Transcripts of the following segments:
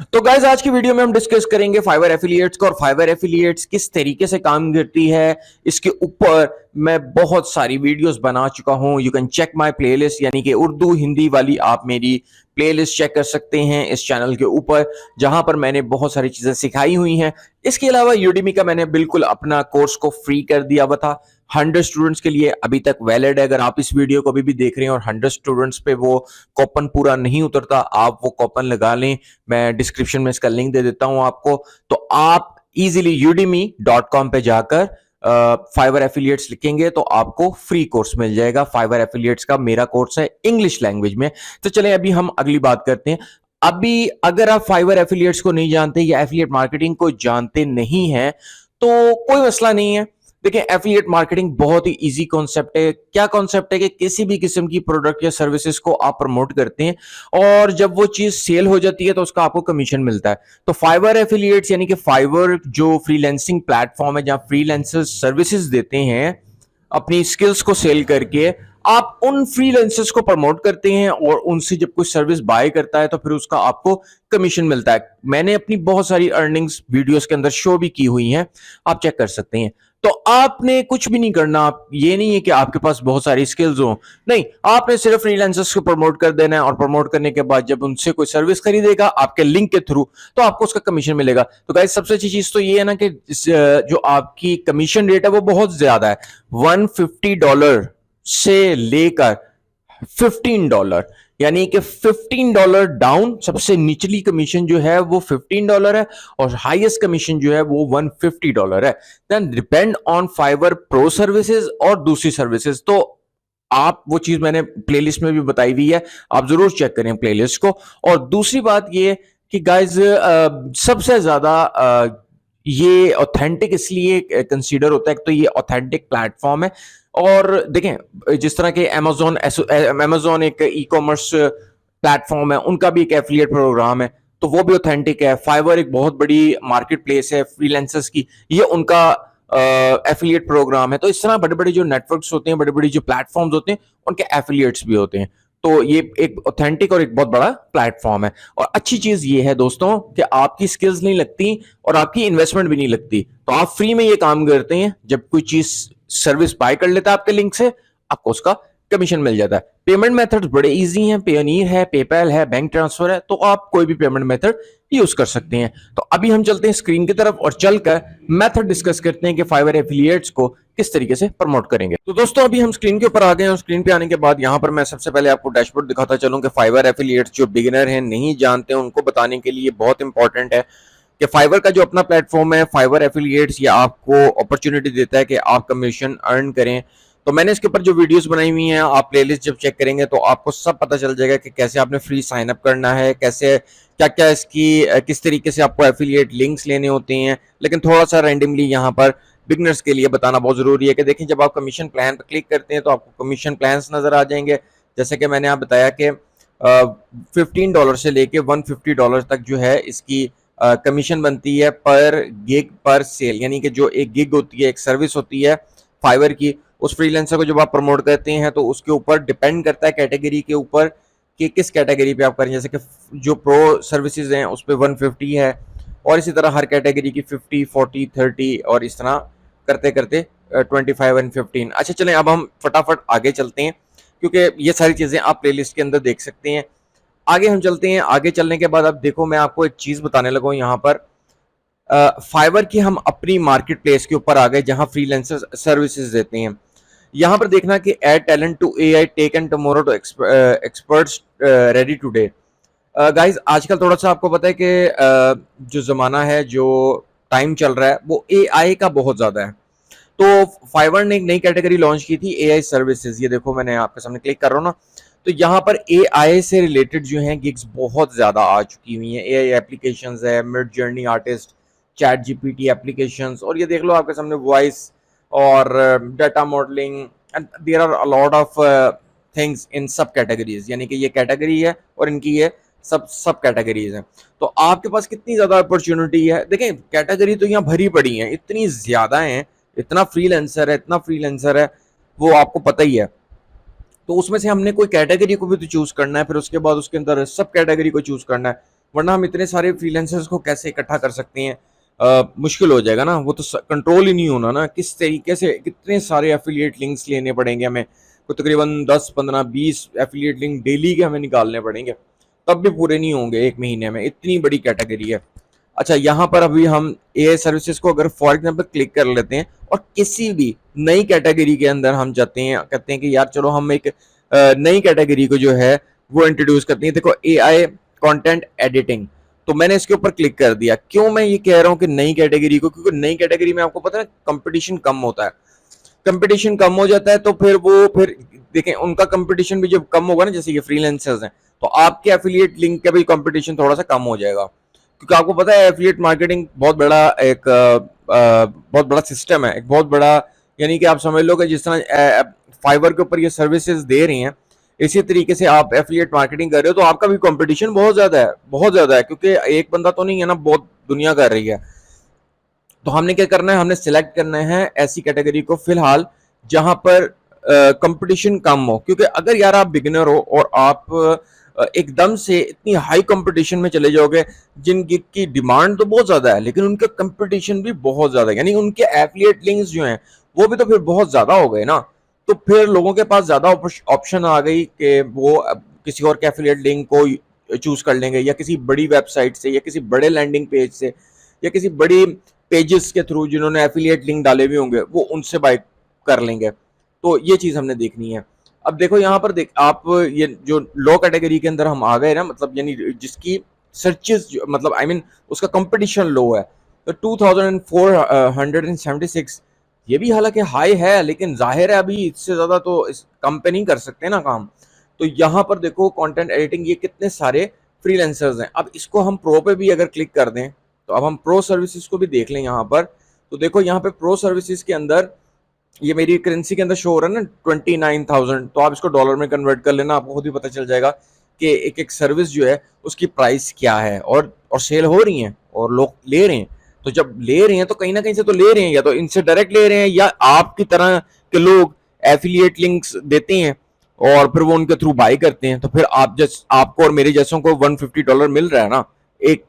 तो गाइज आज की वीडियो में हम डिस्कस करेंगे फाइवर एफिलिएट्स को और फाइवर एफिलिएट्स किस तरीके से काम करती है। इसके ऊपर मैं बहुत सारी वीडियोस बना चुका हूं। You can check my playlist, यानी कि उर्दू हिंदी वाली आप मेरी प्लेलिस्ट चेक कर सकते हैं इस चैनल के ऊपर, जहां पर मैंने बहुत सारी चीजें सिखाई हुई हैं। इसके अलावा यूडेमी का मैंने बिल्कुल अपना कोर्स को फ्री कर दिया हुआ था 100 स्टूडेंट्स के लिए, अभी तक वैलिड है। अगर आप इस वीडियो को अभी भी देख रहे हैं और 100 स्टूडेंट्स पे वो कूपन पूरा नहीं उतरता, आप वो कूपन लगा लें। मैं डिस्क्रिप्शन में इसका लिंक दे देता हूं आपको, तो आप इजीली udemy.com पे जाकर फाइवर एफिलिएट्स लिखेंगे तो आपको फ्री कोर्स मिल जाएगा। फाइवर एफिलिएट्स का मेरा कोर्स है इंग्लिश लैंग्वेज में। तो चलें अभी हम अगली बात करते हैं। अभी अगर आप फाइवर एफिलिएट्स को नहीं जानते या एफिलिएट मार्केटिंग को जानते नहीं हैं तो कोई मसला नहीं है। देखिए, एफिलिएट मार्केटिंग बहुत ही इजी कॉन्सेप्ट है। क्या कॉन्सेप्ट है कि किसी भी किस्म की प्रोडक्ट या सर्विसेज को आप प्रमोट करते हैं और जब वो चीज सेल हो जाती है तो उसका आपको कमीशन मिलता है। तो फाइवर एफिलिएट्स यानी कि फाइवर जो फ्रीलांसिंग प्लेटफॉर्म है जहां फ्रीलांसर्स सर्विसेज देते हैं अपनी स्किल्स को सेल करके, आप उन फ्रीलांसर्स को प्रमोट करते हैं और उनसे जब कोई सर्विस बाय करता है तो फिर उसका आपको कमीशन मिलता है। मैंने अपनी बहुत सारी अर्निंग्स वीडियोस के अंदर शो भी की हुई हैं, आप चेक कर सकते हैं। तो आपने कुछ भी नहीं करना। आप ये नहीं है कि आपके पास बहुत सारी स्किल्स हो, नहीं, आपने सिर्फ फ्रीलांसर्स को प्रमोट कर देना है और प्रमोट करने के बाद जब उनसे कोई सर्विस खरीदेगा आपके लिंक के थ्रू तो आपको उसका कमीशन मिलेगा। तो गाइस, सबसे अच्छी चीज तो ये है ना कि जो आपकी कमीशन रेट है वो बहुत ज्यादा है। $150 से लेकर $15, यानी कि $15 डाउन सबसे निचली कमीशन जो है वो $15 है और हाईएस्ट कमीशन जो है वो $150 है। Then depend on Fiverr pro services और दूसरी सर्विसेज। तो आप वो चीज मैंने प्लेलिस्ट में भी बताई हुई है, आप जरूर चेक करें प्लेलिस्ट को। और दूसरी बात ये कि गाइज सबसे ज्यादा ये ऑथेंटिक इसलिए कंसीडर होता है तो ये ऑथेंटिक प्लेटफॉर्म है। और देखें, जिस तरह के अमेजोन एक ई कॉमर्स प्लेटफॉर्म है, उनका भी एक एफिलिएट प्रोग्राम है तो वो भी ऑथेंटिक है। फाइवर एक बहुत बड़ी मार्केट प्लेस है फ्रीलांसर्स की, ये उनका एफिलिएट प्रोग्राम है। तो इस तरह बड़े बड़े जो नेटवर्क्स होते हैं, बड़े बड़े जो प्लेटफॉर्म्स होते हैं, उनके एफिलिएट्स भी होते हैं। तो ये एक ऑथेंटिक और एक बहुत बड़ा प्लेटफॉर्म है। और अच्छी चीज ये है दोस्तों कि आपकी स्किल्स नहीं लगती और आपकी इन्वेस्टमेंट भी नहीं लगती। तो आप फ्री में ये काम करते हैं, जब कोई चीज सर्विस बाय कर लेता है आपके लिंक से, आपको उसका कमीशन मिल जाता है। पेमेंट मेथड्स बड़े इजी हैं, पेयोनियर है, पेपैल है, बैंक ट्रांसफर है, तो आप कोई भी पेमेंट मेथड यूज कर सकते हैं। तो अभी हम चलते हैं स्क्रीन की तरफ और चलकर मेथड डिस्कस करते हैं कि फाइवर एफिलिएट्स को किस तरीके से प्रमोट करेंगे। तो दोस्तों अभी हम स्क्रीन के ऊपर आ गए हैं और स्क्रीन पे आने के बाद यहाँ पर मैं सबसे पहले आपको डैशबोर्ड दिखाता चलूं कि फाइवर एफिलिएट्स जो बिगिनर हैं, नहीं जानते हैं, उनको बताने के लिए बहुत इंपॉर्टेंट है कि फाइवर का जो अपना प्लेटफॉर्म है फाइवर एफिलिएट्स, ये आपको अपॉर्चुनिटी देता है कि आप कमीशन अर्न करें। तो मैंने इसके ऊपर जो वीडियोस बनाई हुई हैं, आप प्लेलिस्ट जब चेक करेंगे तो आपको सब पता चल जाएगा कि कैसे आपने फ्री साइन अप करना है, कैसे क्या क्या इसकी किस तरीके से आपको एफिलिएट लिंक्स लेने होते हैं। लेकिन थोड़ा सा रैंडमली यहाँ पर बिगनर्स के लिए बताना बहुत जरूरी है कि देखें, जब आप कमीशन प्लान पर क्लिक करते हैं तो आपको कमीशन प्लान्स नजर आ जाएंगे। जैसे कि मैंने आप बताया कि $15 से लेके $150 तक जो है इसकी कमीशन बनती है पर गिग पर सेल, यानी कि जो एक गिग होती है, एक सर्विस होती है फाइवर की, उस फ्रीलांसर को जब आप प्रमोट करते हैं तो उसके ऊपर डिपेंड करता है कैटेगरी के ऊपर कि किस कैटेगरी पे आप करें। जैसे कि जो प्रो सर्विसेज हैं उस पर 150 है और इसी तरह हर कैटेगरी की 50, 40, 30 और इस तरह करते करते 25 एंड 15। अच्छा चलें, अब हम फटाफट आगे चलते हैं क्योंकि ये सारी चीज़ें आप प्लेलिस्ट के अंदर देख सकते हैं। आगे हम चलते हैं। आगे चलने के बाद अब देखो, मैं आपको एक चीज़ बताने लगा हूँ यहाँ पर। फाइवर की हम अपनी मार्केट प्लेस के ऊपर आ गए जहाँ फ्रीलांसर सर्विसेज देते हैं। यहाँ पर देखना कि add talent to AI tech and tomorrow to experts ready today. Guys, आजकल थोड़ा सा आपको पता है कि जो ज़माना है, जो टाइम चल रहा है, वो एआई का बहुत ज़्यादा है। तो फाइवर ने एक नई कैटेगरी लॉन्च की थी, एआई सर्विसेज। ये देखो, मैंने आपके सामने क्लिक कर रहा हूँ ना, तो यहाँ पर एआई से रिलेटेड जो हैं गिग्स बहुत ज़्यादा आ चुकी हुई हैं। एआई एप्लीकेशंस है, Midjourney artist, ChatGPT applications, और ये देख लो आपके सामने वॉइस और data modelling, and there are a lot of things in sub categories. यानी कि ये कैटेगरी है और इनकी ये सब कैटेगरीज हैं। तो आपके पास कितनी ज़्यादा अपॉर्चुनिटी है। देखें, कैटेगरी तो यहाँ भरी पड़ी हैं, इतनी ज़्यादा हैं, इतना फ्रीलांसर है, वो आपको पता ही है। तो उसमें से हमने कोई कैटेगरी को भी तो चूज करना है, फिर उसके बाद उसके अंदर सब कैटेगरी को चूज करना है। वरना हम इतने सारे फ्रीलांसर्स को कैसे इकट्ठा कर सकते हैं? मुश्किल हो जाएगा ना, वो तो कंट्रोल ही नहीं होना ना। किस तरीके से कितने सारे एफिलिएट लिंक्स लेने पड़ेंगे हमें, तो तकरीबन 10 15 20 एफिलिएट लिंक डेली के हमें निकालने पड़ेंगे, तब भी पूरे नहीं होंगे एक महीने में, इतनी बड़ी कैटेगरी है। अच्छा, यहाँ पर अभी हम एआई सर्विसेज को अगर फॉर एग्जांपल क्लिक कर लेते हैं और किसी भी नई कैटेगरी के अंदर हम जाते हैं, कहते हैं कि यार चलो हम एक नई कैटेगरी को जो है वो इंट्रोड्यूस करते हैं। देखो, एआई कंटेंट एडिटिंग, तो मैंने इसके ऊपर क्लिक कर दिया। क्यों मैं ये कह रहा हूँ कि नई कैटेगरी को? क्योंकि नई कैटेगरी में आपको पता है कंपटीशन कम होता है। कंपटीशन कम हो जाता है तो फिर देखें, उनका कंपटीशन भी जब कम होगा ना, जैसे ये फ्रीलांसर्स हैं, तो आपके एफिलिएट लिंक का भी कंपटीशन थोड़ा सा कम हो जाएगा। क्योंकि आपको पता है एफिलिएट मार्केटिंग बहुत बड़ा एक बहुत बड़ा सिस्टम है, एक बहुत बड़ा, यानी कि आप समझ लो कि जिस तरह फाइवर के ऊपर ये सर्विसेज दे रही हैं, इसी तरीके से आप एफिलिएट मार्केटिंग कर रहे हो, तो आपका भी कंपटीशन बहुत ज्यादा है, बहुत ज्यादा है, क्योंकि एक बंदा तो नहीं है ना, बहुत दुनिया कर रही है। तो हमने क्या करना है, हमने सिलेक्ट करना है ऐसी कैटेगरी को फिलहाल जहां पर कंपटीशन कम हो। क्योंकि अगर यार आप बिगिनर हो और आप एकदम से इतनी हाई कंपटीशन में चले जाओगे, जिनकी की डिमांड तो बहुत ज्यादा है लेकिन उनका कंपटीशन भी बहुत ज्यादा है, यानी उनके एफिलिएट लिंक्स जो हैं वो भी तो फिर बहुत ज्यादा हो गए ना। तो फिर लोगों के पास ज्यादा ऑप्शन आ गई कि वो किसी और के एफिलिएट लिंक को चूज कर लेंगे, या किसी बड़ी वेबसाइट से, या किसी बड़े लैंडिंग पेज से, या किसी बड़ी पेजेस के थ्रू जिन्होंने एफिलिएट लिंक डाले हुए होंगे वो उनसे बाय कर लेंगे। तो ये चीज हमने देखनी है। अब देखो यहाँ पर देख आप, ये जो लो कैटेगरी के अंदर हम आ गए ना, मतलब यानी जिसकी सर्चेस मतलब आई मीन उसका कंपटीशन लो है, तो 2476, ये भी हालांकि हाई है, लेकिन जाहिर है अभी इससे ज्यादा तो इस कम पे नहीं कर सकते ना काम। तो यहाँ पर देखो कंटेंट एडिटिंग, ये कितने सारे फ्रीलांसर्स हैं। अब इसको हम प्रो पे भी अगर क्लिक कर दें, तो अब हम प्रो सर्विसेज को भी देख लें यहाँ पर। तो देखो यहाँ पे प्रो सर्विसेज के अंदर ये मेरी करेंसी के अंदर शो हो रहा है ना 29,000, तो आप इसको डॉलर में कन्वर्ट कर लेना, आपको खुद ही पता चल जाएगा कि एक एक सर्विस जो है उसकी प्राइस क्या है, और सेल हो रही है और लोग ले रहे हैं। तो जब ले रहे हैं तो कहीं ना कहीं से तो ले रहे हैं, या तो इनसे डायरेक्ट ले रहे हैं, या आपकी तरह के लोग एफिलिएट लिंक्स देते हैं और फिर वो उनके थ्रू बाय करते हैं। तो फिर आपको और मेरे जैसों को $150 मिल रहा है ना एक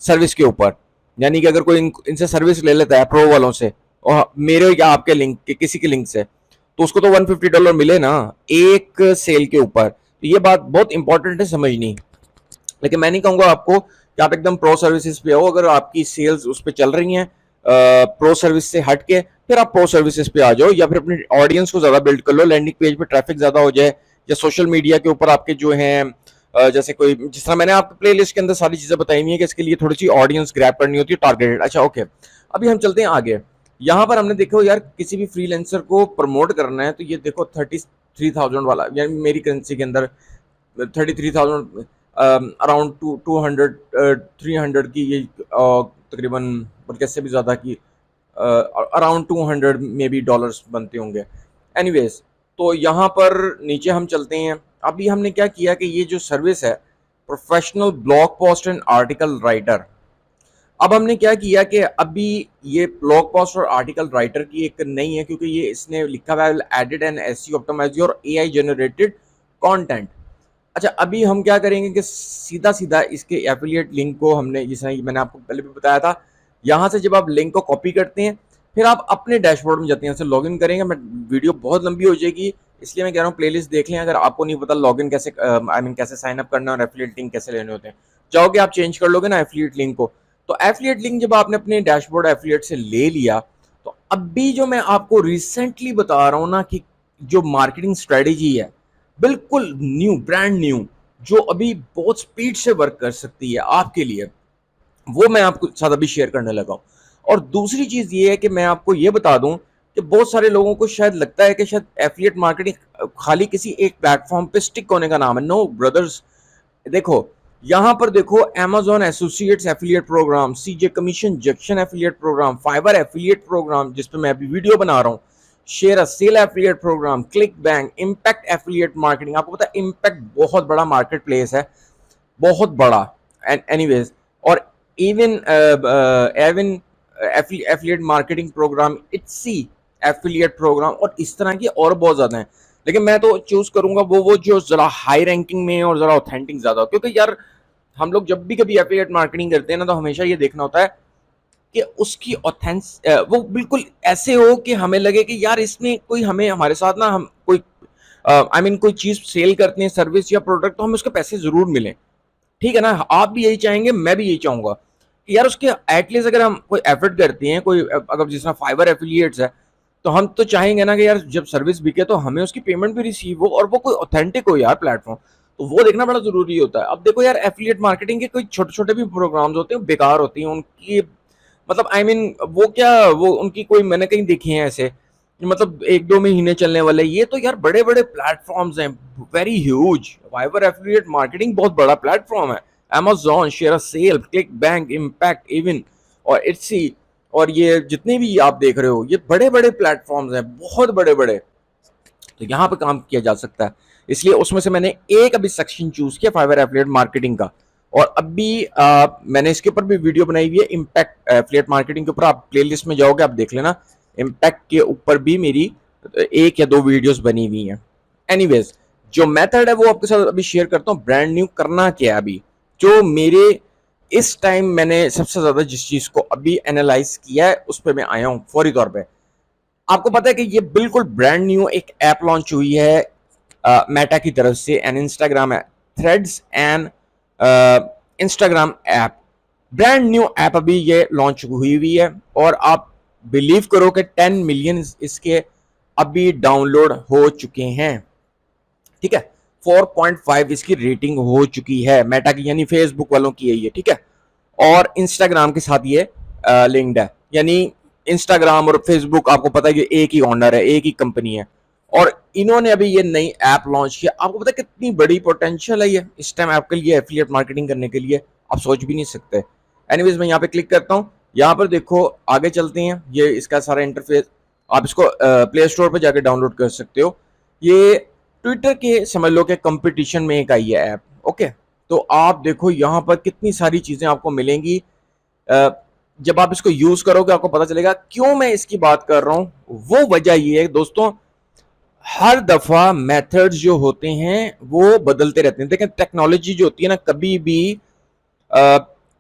सर्विस के ऊपर। यानी कि अगर कोई इनसे सर्विस ले लेता है प्रो वालों से, और मेरे या आपके लिंक के किसी के लिंक से, तो उसको तो $150 मिले ना एक सेल के ऊपर। तो ये बात बहुत इंपॉर्टेंट है समझनी। लेकिन मैं नहीं कहूंगा आपको कि आप एकदम प्रो सर्विसेज पे आओ। अगर आपकी सेल्स उस पर चल रही हैं प्रो सर्विस से हट के, फिर आप प्रो सर्विसेज पे आ जाओ, या फिर अपने ऑडियंस को ज्यादा बिल्ड कर लो, लैंडिंग पेज पे ट्रैफिक ज्यादा हो जाए, या सोशल मीडिया के ऊपर आपके जो हैं जैसे कोई, जिस तरह मैंने आपको प्लेलिस्ट के अंदर सारी चीजें बताई हुई है कि इसके लिए थोड़ी सी ऑडियंस ग्रैब करनी होती है, टारगेटेड। अच्छा ओके, अभी हम चलते हैं आगे। यहाँ पर हमने देखो यार किसी भी फ्रीलांसर को प्रमोट करना है, तो ये देखो 33,000 वाला, यानी मेरी करेंसी के अंदर 33,000 अराउंड 200 300 की ये तकरीबन, बल्कि इससे भी ज़्यादा की अराउंड 200 में भी डॉलर्स बनते होंगे। एनीवेज, तो यहाँ पर नीचे हम चलते हैं। अभी हमने क्या किया कि ये जो सर्विस है professional blog post and article writer, अब हमने क्या किया कि अभी ये ब्लॉग पोस्ट और आर्टिकल राइटर की एक नहीं है, क्योंकि ये इसने लिखा हुआ है edit and SEO optimise your AI generated content. अच्छा, अभी हम क्या करेंगे कि सीधा सीधा इसके एफिलिएट लिंक को हमने, जैसे मैंने आपको पहले भी बताया था, यहाँ से जब आप लिंक को कॉपी करते हैं, फिर आप अपने डैशबोर्ड में जाते हैं, यहाँ से लॉगिन करेंगे। मैं वीडियो बहुत लंबी हो जाएगी, इसलिए मैं कह रहा हूँ प्लेलिस्ट देख लें। अगर आपको नहीं पता लॉगिन कैसे आई मीन कैसे साइन अप करना और एफिलिएट लिंक कैसे लेने होते हैं, जाओगे आप चेंज कर लोगे ना एफिलिएट लिंक को। तो एफिलिएट लिंक जब आपने अपने डैशबोर्ड एफिलिएट से ले लिया, तो अभी जो मैं आपको रिसेंटली बता रहा हूँ ना कि जो मार्केटिंग स्ट्रेटेजी है बिल्कुल न्यू, ब्रांड न्यू, जो अभी बहुत स्पीड से वर्क कर सकती है आपके लिए, वो मैं आपको साथ अभी शेयर करने लगा हूं। और दूसरी चीज ये है कि मैं आपको ये बता दूं कि बहुत सारे लोगों को शायद लगता है कि शायद एफिलिएट मार्केटिंग खाली किसी एक प्लेटफॉर्म पे स्टिक होने का नाम है। नो ब्रदर्स, देखो यहां पर देखो, Amazon associates affiliate program, CJ commission junction affiliate program, Fiverr affiliate program जिसपे मैं अभी वीडियो बना रहा हूं, ShareASale affiliate program, ClickBank, impact affiliate marketing. आपको पता है इम्पैक्ट बहुत बड़ा मार्केट प्लेस है, बहुत बड़ा। एनीवेज, और even Avon affiliate marketing program, Etsy affiliate program, और इस तरह की और बहुत ज्यादा हैं। लेकिन मैं तो चूज करूंगा वो जो जरा हाई रैंकिंग में और जरा ऑथेंटिक ज्यादा हो, क्योंकि यार हम लोग जब भी कभी एफिलिएट मार्केटिंग करते हैं ना, तो हमेशा ये देखना होता है कि उसकी वो बिल्कुल ऐसे हो कि हमें लगे कि यार इसमें कोई हमें हमारे साथ ना हम कोई कोई चीज सेल करते हैं, सर्विस या प्रोडक्ट, तो हमें उसके पैसे जरूर मिले। ठीक है ना, आप भी यही चाहेंगे, मैं भी यही चाहूंगा कि यार उसके एटलीस्ट अगर हम कोई एफर्ट करते हैं, कोई अगर जिस तरह फाइवर एफिलिएट्स है, तो हम तो चाहेंगे ना कि यार जब सर्विस बिके तो हमें उसकी पेमेंट भी रिसीव हो और वो कोई ऑथेंटिक हो यार प्लेटफॉर्म। तो वो देखना बड़ा जरूरी होता है। अब देखो यार, एफिलिएट मार्केटिंग के कोई छोटे छोटे भी प्रोग्राम्स होते हैं, बेकार होती हैं उनकी, मतलब वो क्या, वो उनकी कोई मैंने कहीं देखी है ऐसे, मतलब 1-2 महीने चलने वाले। ये तो यार बड़े बड़े प्लेटफॉर्म्स हैं, very huge. Fiverr affiliate marketing बहुत बड़ा प्लेटफॉर्म है। Amazon, share sale, ClickBank, Impact even और इट्सी, और ये जितने भी आप देख रहे हो, ये बड़े बड़े प्लेटफॉर्म्स हैं, बहुत बड़े बड़े। तो यहाँ पे काम किया जा सकता है। इसलिए उसमें से मैंने एक अभी सेक्शन चूज किया फाइवर एफिलिएट मार्केटिंग का, और अभी मैंने इसके ऊपर भी वीडियो बनाई हुई है, इम्पैक्ट एफिलिएट मार्केटिंग के ऊपर। आप प्लेलिस्ट में जाओगे, आप देख लेना, इम्पैक्ट के ऊपर भी मेरी 1 या 2 वीडियोस बनी हुई हैं। एनीवेज, जो मेथड है वो आपके साथ अभी शेयर करता हूँ। ब्रांड न्यू करना क्या है अभी, जो मेरे इस टाइम मैंने सबसे ज्यादा जिस चीज को अभी एनालाइज किया है, उस पर मैं आया हूँ फौरी तौर पे। आपको पता है कि ये बिल्कुल ब्रांड न्यू एक ऐप लॉन्च हुई है मेटा की तरफ से, एंड इंस्टाग्राम है, threads and Instagram app. Brand new app अभी ये लॉन्च हुई है, और आप बिलीव करो कि 10 मिलियन इसके अभी डाउनलोड हो चुके हैं। ठीक है, 4.5 इसकी रेटिंग हो चुकी है मेटा की, यानी फेसबुक वालों की है ये। ठीक है, और इंस्टाग्राम के साथ ये लिंक्ड है, यानी इंस्टाग्राम और फेसबुक आपको पता है कि एक ही ओनर है, एक ही कंपनी है, और इन्होंने अभी ये नई ऐप लॉन्च किया। आपको पता है कितनी बड़ी पोटेंशियल है ये इस टाइम ऐप के लिए, एफिलिएट मार्केटिंग करने के लिए, आप सोच भी नहीं सकते। एनीवेज, मैं यहाँ पे क्लिक करता हूँ, यहाँ पर देखो आगे चलते हैं। ये इसका सारा इंटरफेस, आप इसको प्ले स्टोर पर जाकर डाउनलोड कर सकते हो। ये ट्विटर के समझ लो कि कंपटीशन में एक आई है ऐप। ओके, तो आप देखो यहाँ पर कितनी सारी चीजें आपको मिलेंगी। जब आप इसको यूज करोगे आपको पता चलेगा क्यों मैं इसकी बात कर रहा हूं। वो वजह ये है दोस्तों, हर दफा मेथड्स जो होते हैं वो बदलते रहते हैं। देखिए, टेक्नोलॉजी जो होती है ना, कभी भी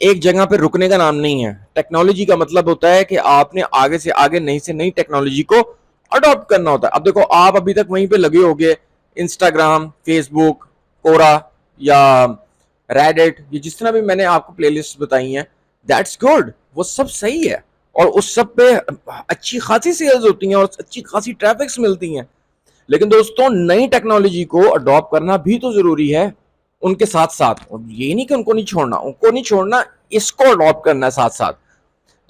एक जगह पे रुकने का नाम नहीं है। टेक्नोलॉजी का मतलब होता है कि आपने आगे से आगे नई से नई टेक्नोलॉजी को अडॉप्ट करना होता है। अब देखो, आप अभी तक वहीं पे लगे होगे, इंस्टाग्राम, फेसबुक, कोरा या रेडिट, ये जिस तरह भी मैंने आपको प्लेलिस्ट बताई हैं, दैट्स गुड, वो सब सही है, और उस सब पे अच्छी खासी सेल्स होती हैं और अच्छी खासी ट्रैफिक्स मिलती हैं। लेकिन दोस्तों, नई टेक्नोलॉजी को अडॉप्ट करना भी तो जरूरी है उनके साथ साथ। ये नहीं कि उनको नहीं छोड़ना, इसको अडॉप्ट करना है साथ साथ।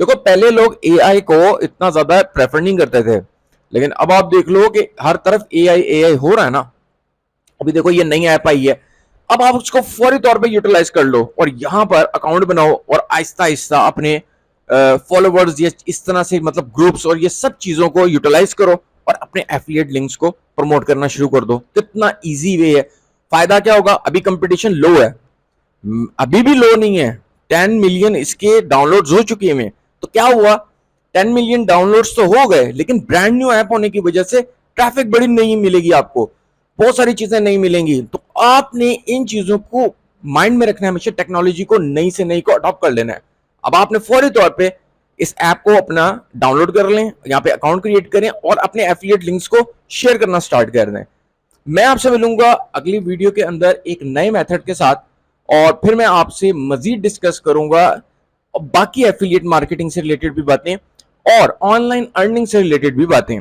देखो, पहले लोग एआई को इतना ज्यादा प्रेफर नहीं करते थे, लेकिन अब आप देख लो कि हर तरफ एआई हो रहा है ना। अभी देखो, ये नई ऐप आई है, अब आप उसको फौरी तौर पे यूटिलाइज कर लो और यहां पर अकाउंट बनाओ और आहिस्ता आहिस्ता अपने फॉलोवर्स ये इस तरह से, मतलब ग्रुप्स और ये सब चीजों को यूटिलाइज करो और अपने एफिलिएट लिंक्स को प्रमोट करना शुरू कर दो। कितना इजी वे है। फायदा क्या होगा, अभी कंपटीशन लो है, अभी भी लो नहीं है, 10 मिलियन इसके डाउनलोड्स हो चुके हैं। तो क्या हुआ, 10 मिलियन डाउनलोड्स तो हो गए, लेकिन ब्रांड न्यू ऐप होने की वजह से ट्रैफिक बड़ी नहीं मिलेगी आपको, बहुत सारी चीजें नहीं मिलेंगी। तो आपने इन चीजों को माइंड में रखना है हमेशा, टेक्नोलॉजी को नई से नई को अडॉप्ट कर लेना है। अब आपने फौरी तौर पे इस ऐप को अपना डाउनलोड कर लें, यहाँ पे अकाउंट क्रिएट करें और अपने एफिलिएट लिंक्स को शेयर करना स्टार्ट कर दें। मैं आपसे मिलूंगा अगली वीडियो के अंदर एक नए मेथड के साथ, और फिर मैं आपसे मजीद डिस्कस करूंगा बाकी एफिलिएट मार्केटिंग से रिलेटेड भी बातें और ऑनलाइन अर्निंग से रिलेटेड भी बातें।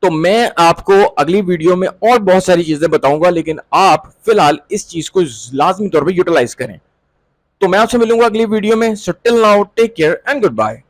तो मैं आपको अगली वीडियो में और बहुत सारी चीजें बताऊंगा, लेकिन आप फिलहाल इस चीज को लाजमी तौर पे यूटिलाइज करें। तो मैं आपसे मिलूंगा अगली वीडियो में। So till now, take care and good bye.